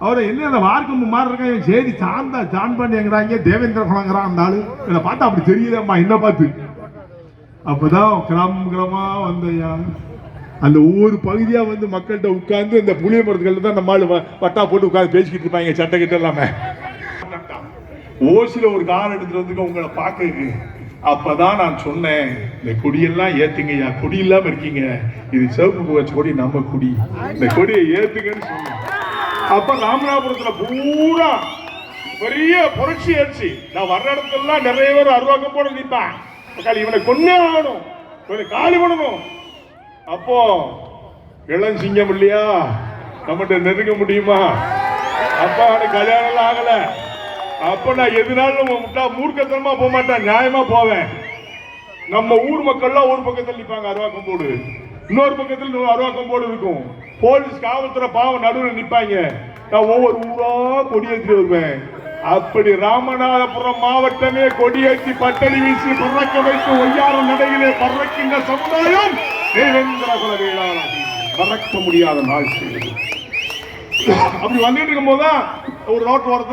அவரை என்ன அந்த வார்க்கம்பு மாதிரி இருக்கான், சரி ஜான் பாண்டியங்கிறாங்க, தேவேந்திர குலங்கிறான் அந்த ஆளு. இதை பார்த்தா அப்படி தெரியலம்மா என்ன பார்த்து. அப்பதான் கிராமமா வந்தையா அந்த ஒவ்வொரு பகுதியா வந்து மக்கள்கிட்ட உட்கார்ந்து இந்த புளிய மரத்துக்கள்ல தான் நம்ம ஆளு பட்டா போட்டு உட்கார்ந்து பேசிக்கிட்டு இருப்பாங்க, சட்டை கிட்ட எல்லாமே. ஓசில ஒரு கார் எடுத்துட்டு வந்து உங்களை பார்க்க. அப்பதான் நான் சொன்னேன், இந்த கொடியெல்லாம் ஏத்துங்கய்யா, கொடி இல்லாம இருக்கீங்க, இது சிவப்பு வச்ச கொடி, நம்ம கொடி, இந்த கொடியை ஏத்துங்கன்னு சொன்னேன். அப்ப ராமநாதபுரத்துல பூரா பெரிய புரட்சி ஆச்சு. நான் வர்ற இடத்துல நிறைய பேர் அருவாக்கம் போட நிற்பான், இவனை கொன்னே ஆகணும், இவனை காலி பண்ணணும். அப்போ இளம் சிங்கம் இல்லையா, நம்மகிட்ட நெருங்க முடியுமா? அப்பா கல்யாணம் எல்லாம் ஆகல. அப்ப நான் எதுனாலும் மூர்க்கத்தனமா போக மாட்டேன், நியாயமா போவேன். நம்ம ஊர் மக்கள்லாம் ஒரு பக்கத்தில் நிற்பாங்க அருவாக்கம் போடு, இன்னொரு பக்கத்தில் அருவாக்கம் போடு இருக்கும். போலீஸ் காவல்துறை பாவம் நடுவில் நிற்பாங்க. நான் ஒவ்வொரு ஊரா கொடியேற்றி வருவேன். அப்படி ராமநாதபுரம் மாவட்டமே கொடியேற்றி பட்டணி வீசி பறக்க வைத்து ஒய்யார நடையிலே பறக்கின்ற சமுதாயம் தேவேந்திர குல வேளாளர் மறக்க முடியாத நாள். அப்படி வந்துட்டு இருக்கும் போதுதான் ஒரு ரோட் ஓரத்தில்